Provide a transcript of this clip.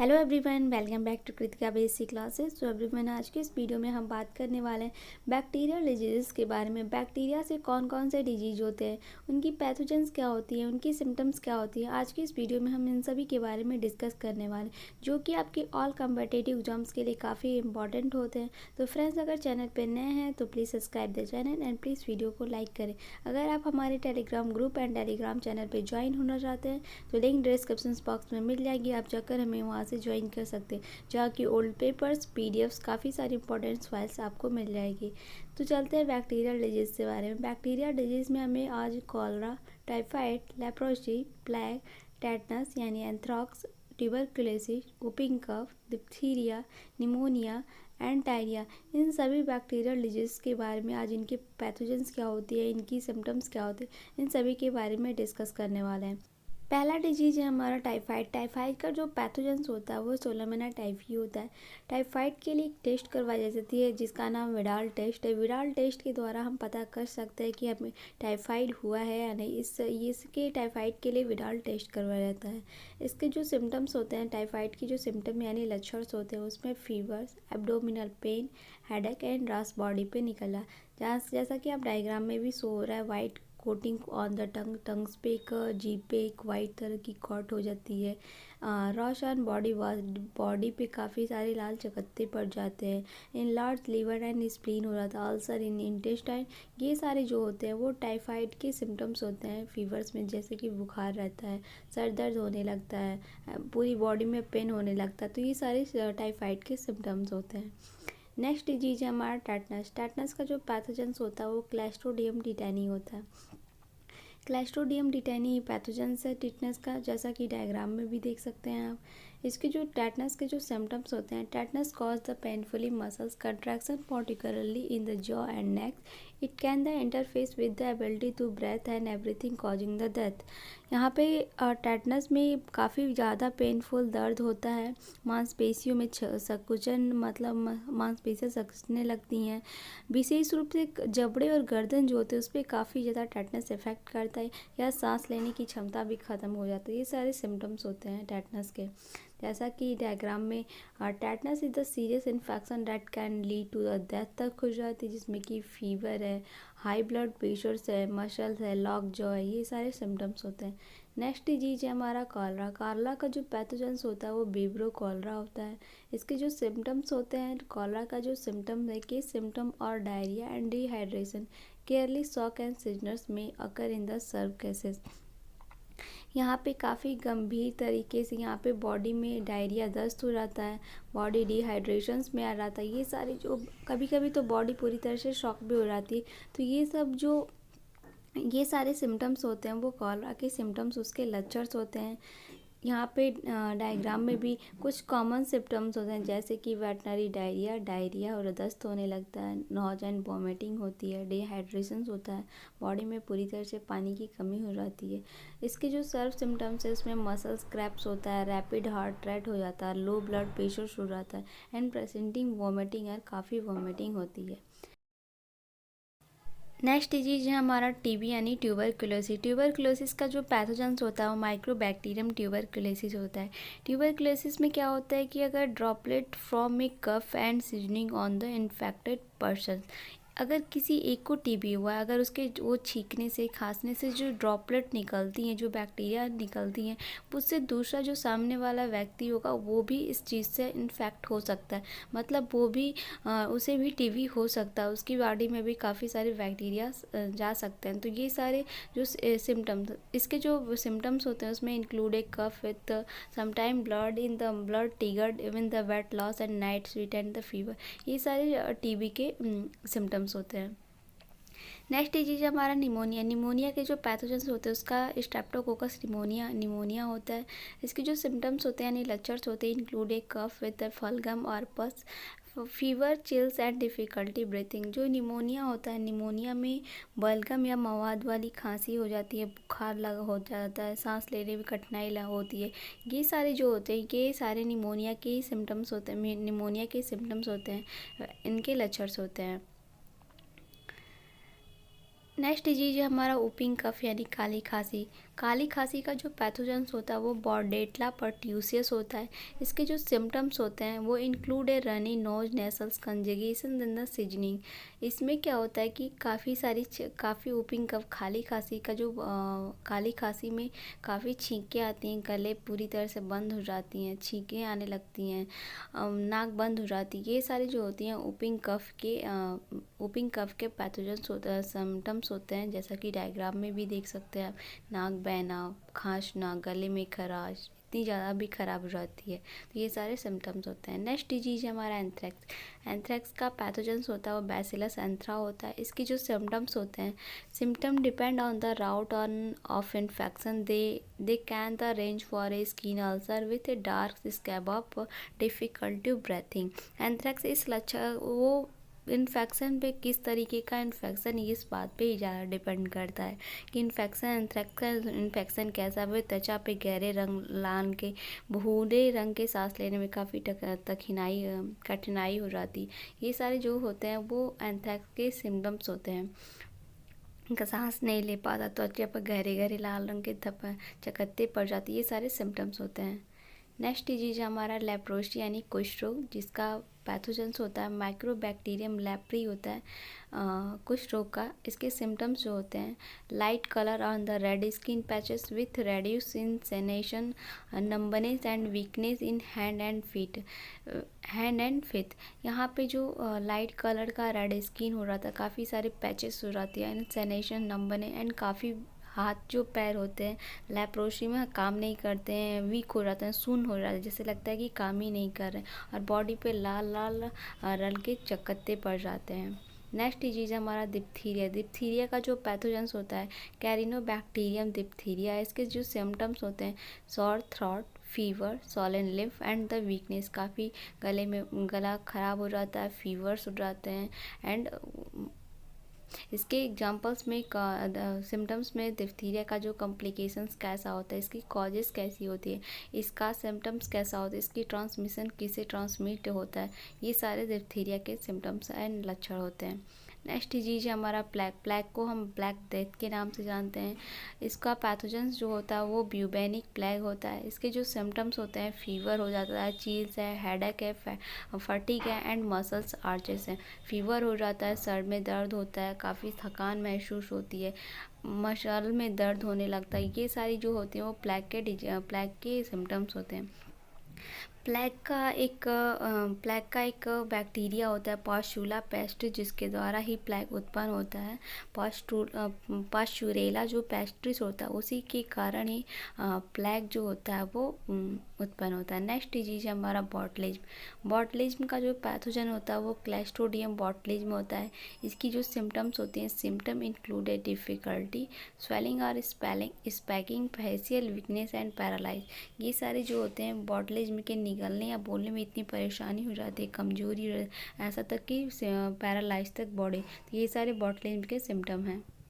Hello everyone, welcome back to Kritika basic classes. तो everyone, आज के इस वीडियो में हम बात करने वाले हैं बैक्टीरियल डिजीज़ के बारे में। बैक्टीरिया से कौन कौन से डिजीज होते हैं, उनकी पैथोजेंस क्या होती है, उनकी सिम्टम्स क्या होती है। आज की इस वीडियो में हम इन सभी के बारे में डिस्कस करने वाले हैं, जो कि आपके ऑल कम्पिटिटिव एग्जाम्स के लिए काफ़ी इंपॉर्टेंट होते हैं। तो फ्रेंड्स, अगर चैनल पर नए हैं तो please subscribe the channel and please video को लाइक करें। अगर आप हमारे Telegram group and Telegram channel पर ज्वाइन होना चाहते हैं तो लिंक डिस्क्रिप्शन बॉक्स में मिल जाएगी, आप जाकर हमें वहाँ से ज्वाइन कर सकते हैं, जहाँ की ओल्ड पेपर्स, पीडीएफ्स, काफ़ी सारी इंपॉर्टेंट फाइल्स आपको मिल जाएगी। तो चलते हैं बैक्टीरियल डिजीज़ के बारे में। बैक्टीरियल डिजीज़ में हमें आज cholera, typhoid, leprosy, plague, tetanus यानी anthrax, tuberculosis, whooping cough, diphtheria, pneumonia and diarrhoea, इन सभी बैक्टीरियल डिजीज़ के बारे में आज इनके पैथोजेंस क्या होती है, इनकी सिम्टम्स क्या होती है, इन सभी के बारे में डिस्कस करने वाले हैं। पहला डिजीज़ है हमारा टाइफाइड। टाइफाइड का जो पैथोजेंस होता है वो सोलोमोना टाइफी होता है। टाइफाइड के लिए एक टेस्ट करवाई जाती है जिसका नाम विडाल टेस्ट है। विडाल टेस्ट के द्वारा हम पता कर सकते हैं कि हमें टाइफाइड हुआ है या नहीं। इसके टाइफाइड के लिए विडाल टेस्ट करवाया जाता है। इसके जो सिम्टम्स होते हैं, टाइफाइड की जो सिम्टम यानी लक्षण होते हैं, उसमें fevers, abdominal pain, headache and रस बॉडी पे निकलना। जैसा कि आप डायग्राम में भी शो हो रहा है, white coating on the tongues पे एक जीभ पे एक वाइट तरह की कॉट हो जाती है। रश ऑन बॉडी पे काफ़ी सारे लाल चकत्ते पड़ जाते हैं। Enlarge liver and spleen हो जाता है। अल्सर इन इंटेस्टाइन, ये सारे जो होते हैं वो टाइफाइड के सिम्टम्स होते हैं। फीवर्स में जैसे कि बुखार रहता है, सर दर्द होने लगता है, पूरी बॉडी में पेन होने लगता है, तो ये सारे टाइफाइड के सिम्टम्स होते हैं। नेक्स्ट डिजीज है हमारा टेटनस। टेटनस का जो पैथोजेंस होता है वो क्लैस्ट्रोडियम टिटेनी होता है। क्लैस्ट्रोडियम टिटेनी पैथोजेंस है टिटनेस का, जैसा कि डायग्राम में भी देख सकते हैं आप। इसके जो टेटनस के जो सिम्टम्स होते हैं, tetanus cause the painfully muscles contraction particularly in the jaw and neck. It can the interface with the ability to breath and everything causing the death. यहाँ पे टेटनस में काफ़ी ज़्यादा पेनफुल दर्द होता है। मांसपेशियों में संकुचन, मतलब मांसपेशियाँ सिकुड़ने लगती हैं। विशेष रूप से जबड़े और गर्दन जो होते हैं उस पर काफ़ी ज़्यादा टेटनस इफेक्ट करता है, या सांस लेने की क्षमता भी ख़त्म हो जाती है। ये सारे सिम्टम्स होते हैं टेटनस के। जैसा कि डायग्राम में, tetanus is the serious infection that can lead to the death तक हो जाती है, जिसमें कि फीवर है, हाई ब्लड प्रेशर है, मसल्स है, लॉक जॉ है, ये सारे सिम्टम्स होते हैं। नेक्स्ट डिजीज है हमारा कॉलरा। कॉलरा का जो पैथोजेंस होता है वो बेब्रो कॉलरा होता है। इसके जो सिम्टम्स होते हैं, कॉलरा का जो सिम्टम है कि सिम्टम और डायरिया एंड डिहाइड्रेशन, केयरली शॉक एंड सिजनर्स में occur in the serve cases. यहाँ पे काफ़ी गंभीर तरीके से यहाँ पे बॉडी में डायरिया, दस्त हो जाता है, बॉडी डिहाइड्रेशंस में आ जाता है। ये सारी जो कभी कभी तो बॉडी पूरी तरह से शॉक भी हो जाती है। तो ये सारे सिम्टम्स होते हैं वो कॉलरा के सिम्टम्स, उसके लक्षण होते हैं। यहाँ पे डायग्राम में भी कुछ कॉमन सिम्टम्स होते हैं, जैसे कि वेटनरी डायरिया और दस्त होने लगता है, नॉज एंड वॉमिटिंग होती है, डिहाइड्रेशन होता है, बॉडी में पूरी तरह से पानी की कमी हो जाती है। इसके जो सर्व सिम्टम्स है उसमें मसल्स क्रैप्स होता है, रैपिड हार्ट रेट हो जाता है, लो ब्लड प्रेशर हो जाता है एंड प्रेजेंटिंग वॉमिटिंग और काफ़ी वॉमिटिंग होती है। नेक्स्ट डिजीज है हमारा टीबी यानी ट्यूबरकुलोसिस। ट्यूबरकुलोसिस का जो पैथोजेंस होता है वो माइक्रोबैक्टीरियम ट्यूबरकुलोसिस होता है। ट्यूबरकुलोसिस में क्या होता है कि अगर droplet from a cough and sneezing on the infected person, अगर किसी एक को टीबी हुआ है, अगर उसके वो छींकने से, खांसने से जो ड्रॉपलेट निकलती हैं, जो बैक्टीरिया निकलती हैं, उससे दूसरा जो सामने वाला व्यक्ति होगा वो भी इस चीज़ से इन्फेक्ट हो सकता है। मतलब वो भी उसे भी टीबी हो सकता है, उसकी बॉडी में भी काफ़ी सारे बैक्टीरिया जा सकते हैं। तो ये सारे जो सिम्टम्स, इसके जो सिम्टम्स होते हैं उसमें include a cough with sometime blood in the blood tinged even the weight loss and night sweat and the fever. ये सारे टीबी के सिम्टम्स होते हैं। नेक्स्ट डिजीज हमारा निमोनिया। निमोनिया के जो पैथोजेंस होते हैं उसका स्ट्रेप्टोकोकस निमोनिया होता है। इसके जो सिम्टम्स होते हैं यानी लक्षण होते हैं, इंक्लूड ए कफ विद फलगम और पस, fever, chills and difficulty breathing. जो निमोनिया होता है, निमोनिया में बलगम या मवाद वाली खांसी हो जाती है, बुखार लगा हो जाता है, सांस लेने में कठिनाई होती है। ये सारे जो होते हैं, ये सारे निमोनिया के ही सिम्टम्स होते हैं, निमोनिया के सिम्टम्स होते हैं, इनके लक्षण होते हैं। नेक्स्ट डिजीज है हमारा वुपिंग कफ यानी काली खांसी। काली खांसी का जो पैथोजेंस होता है वो बॉर्डेटला परट्यूसियस होता है। इसके जो सिम्टम्स होते हैं वो include a runny nose, nasals congestion in the seasoning. इसमें क्या होता है कि काफ़ी वूपिंग कफ, काली खांसी में काफ़ी छींकें आती हैं, गले पूरी तरह से बंद हो जाती हैं, छींकें आने लगती हैं, नाक बंद हो जाती है। ये सारी जो होती हैं वूपिंग कफ के पैथोजेंस सिम्टम्स होते हैं, जैसा कि डायग्राम में भी देख सकते हैं आप। नाक बहना, खांसना, गले में खराश, इतनी ज़्यादा भी ख़राब हो जाती है, तो ये सारे सिम्टम्स होते हैं। नेक्स्ट डिजीज है हमारा एंथ्रेक्स। एंथ्रेक्स का पैथोजेंस होता है वो बैसिलस एंथ्रा होता है। इसकी जो सिम्टम्स होते हैं, symptom depend on the route of infection. They can the range for a skin ulcer with a dark scab of difficulty breathing. Anthrax इस लक्षण वो इन्फेक्शन पे, किस तरीके का इन्फेक्शन, इस बात पे ही ज़्यादा डिपेंड करता है कि एंथ्रेक्स का इन्फेक्शन कैसा है। त्वचा पे गहरे रंग, लाल के भूरे रंग के सांस लेने में काफ़ी कठिनाई हो जाती। ये सारे जो होते हैं वो एंथ्रेक्स के सिम्टम्स होते हैं। उनका सांस नहीं ले पाता, त्वचा पर गहरे गहरे लाल रंग के चकत्ते पड़ जाती, ये सारे सिम्टम्स होते हैं। नेक्स्ट डिजीज हमारा लेप्रोसी यानी कुष्ठ रोग, जिसका पैथोजेंस होता है माइक्रोबैक्टीरियम लेप्री होता है कुष्ठ रोग का। इसके सिम्टम्स जो होते हैं, light colour on the red skin patches with reduce in sensation, numbness and weakness in hand and feet. यहाँ पे जो लाइट कलर का रेड स्किन हो रहा था, काफ़ी सारे पैचेस हो जाती है, सेनेशन, नंबने एंड काफ़ी हाथ जो पैर होते हैं लेप्रोसी में काम नहीं करते हैं, वीक हो जाते हैं, सुन्न हो जाते हैं, जैसे लगता है कि काम ही नहीं कर रहे हैं, और बॉडी पे लाल लाल रंग के चकत्ते पड़ जाते हैं। नेक्स्ट डिजीज हमारा डिप्थीरिया। डिप्थीरिया का जो पैथोजेंस होता है कैरिनोबैक्टीरियम डिप्थीरिया। इसके जो सिम्टम्स होते हैं, sore throat, fever, swollen lymph and the weakness. काफ़ी गला ख़राब हो जाता है, फीवर्स हो जाते हैं एंड इसके एग्जांपल्स में सिम्टम्स में डिप्थीरिया का जो कॉम्प्लिकेशंस कैसा होता है, इसकी कॉजेस कैसी होती है, इसका सिम्टम्स कैसा होता है, इसकी ट्रांसमिशन किसे ट्रांसमिट होता है, ये सारे डिप्थीरिया के सिम्टम्स एंड लक्षण होते हैं। नेक्स्ट डिजीज है हमारा प्लेग। प्लेग को हम ब्लैक डेथ के नाम से जानते हैं। इसका पैथोजेंस जो होता है वो ब्यूबेनिक प्लेग होता है। इसके जो सिम्टम्स होते हैं, फीवर हो जाता है, चील्स है, हेडेक है, फटीग है एंड मसल्स आर्चेस है। फीवर हो जाता है, सर में दर्द होता है, काफ़ी थकान महसूस होती है, मसल में दर्द होने लगता है। ये सारी जो होती हैं वो प्लेग के सिम्टम्स होते हैं। प्लेग का एक बैक्टीरिया होता है पास्चुला पेस्ट, जिसके द्वारा ही प्लेग उत्पन्न होता है। पास्चुरेला जो पेस्ट्रिस होता है उसी के कारण ही प्लेग जो होता है वो उत्पन्न होता है। नेक्स्ट डिजीज है हमारा बॉटलिज्म। बॉटलिज्म का जो पैथोजन होता है वो क्लैस्ट्रोडियम बॉटलिज्म होता है। इसकी जो सिम्टम्स होती हैं, सिम्टम इंक्लूडेड डिफ़िकल्टी स्वेलिंग और स्पैकिंग, फेशियल वीकनेस एंड पैरालाइज। ये सारे जो होते हैं बॉटलिज्म के निगलने या बोलने में इतनी परेशानी हो जाती है, कमजोरी, ऐसा तक कि पैरालाइज तक बॉडी, तो ये सारे बॉटलिज्म के सिम्टम हैं।